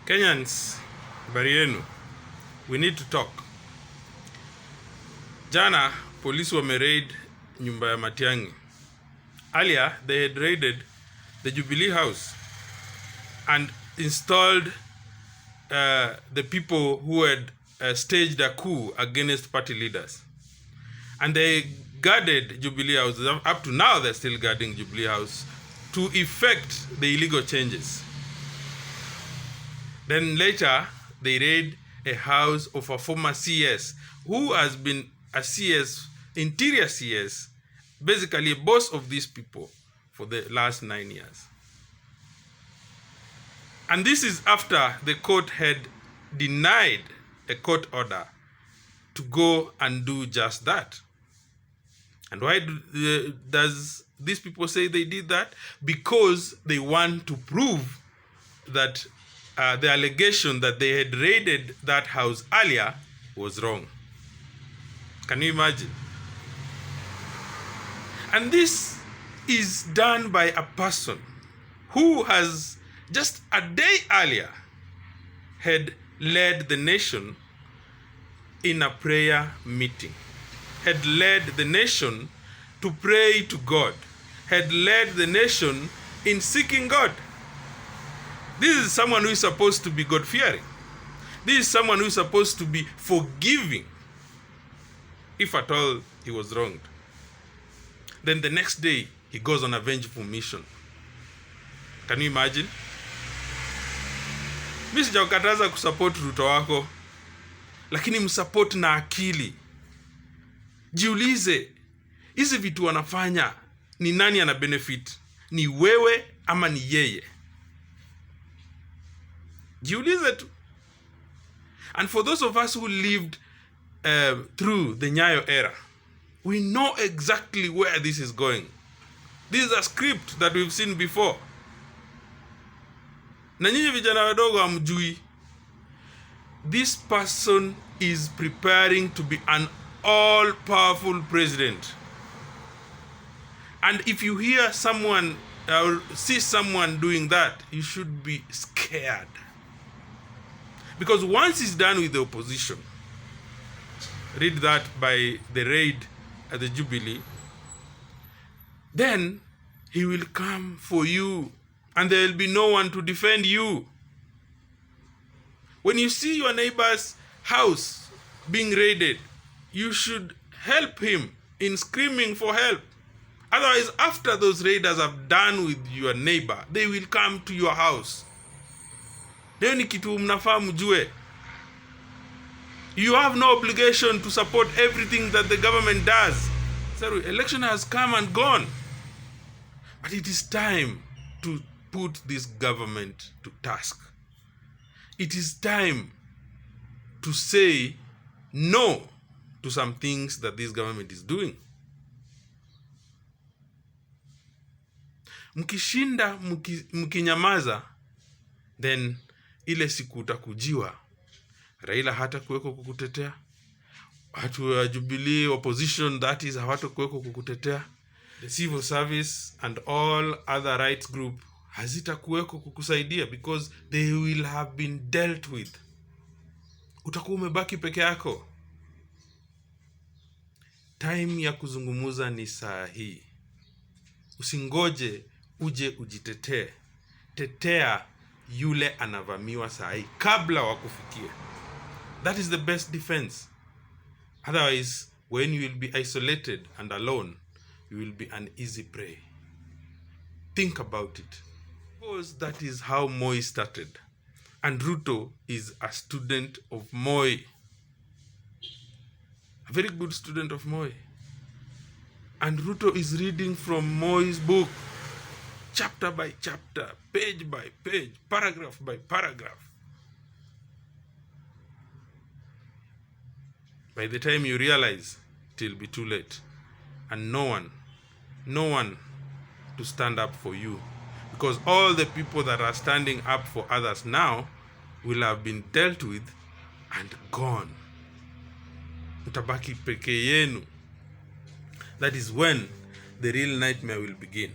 Kenyans, habari yenu. We need to talk. Jana, polisi wameraid nyumba ya Matiangi. Earlier, they had raided the Jubilee house and installed the people who had staged a coup against party leaders. And they guarded Jubilee house. Up to now, they're still guarding Jubilee house to effect the illegal changes. Then later, they raid a house of a former CS who has been a CS, interior CS, basically a boss of these people for the last 9 years. And this is after the court had denied a court order to go and do just that. And why does these people say they did that? Because they want to prove that the allegation that they had raided that house earlier was wrong. Can you imagine? And this is done by a person who has just a day earlier had led the nation in a prayer meeting, had led the nation to pray to God, had led the nation in seeking God. This is someone who is supposed to be God-fearing. This is someone who is supposed to be forgiving, if at all he was wronged. Then the next day, he goes on a vengeful mission. Can you imagine? Mimi sijakataza kusupport Ruto wako, lakini msupport na akili. Jiulize, hizi vitu wanafanya, ni nani ana benefit? Ni wewe ama ni yeye? Jiulize tu. And for those of us who lived through the Nyayo era, we know exactly where this is going. This is a script that we've seen before. Na nyinyi vijana wadogo hamjui. This person is preparing to be an all-powerful president. And if you hear someone or see someone doing that, you should be scared. Because once he's done with the opposition, read that by the raid at the Jubilee, then he will come for you and there will be no one to defend you. When you see your neighbor's house being raided, you should help him in screaming for help. Otherwise, after those raiders have done with your neighbor, they will come to your house. Leo ni kitu mnafaa mjue. You have no obligation to support everything that the government does. Sorry, election has come and gone. But it is time to put this government to task. It is time to say no to some things that this government is doing. Mkishinda, mkinyamaza, then ile siku utakujiwa. Raila hata kuweko kukutetea. Watu wa Jubilee opposition, that is, hawata kuweko kukutetea. The civil service and all other rights group hazita kuweko kukusaidia because they will have been dealt with. Utakuwa umebaki peke yako. Time ya kuzungumuza ni saa hii. Usingoje uje ujitetee. Tetea yule anavamiwa saa hii kabla wakufikie. That is the best defense. Otherwise, when you will be isolated and alone, you will be an easy prey. Think about it. Because that is how Moi started. And Ruto is a student of Moi. A very good student of Moi. And Ruto is reading from Moi's book, chapter by chapter, page by page, paragraph by paragraph. By the time you realize, it will be too late. And no one to stand up for you. Because all the people that are standing up for others now will have been dealt with and gone. Utabaki peke yenu. That is when the real nightmare will begin.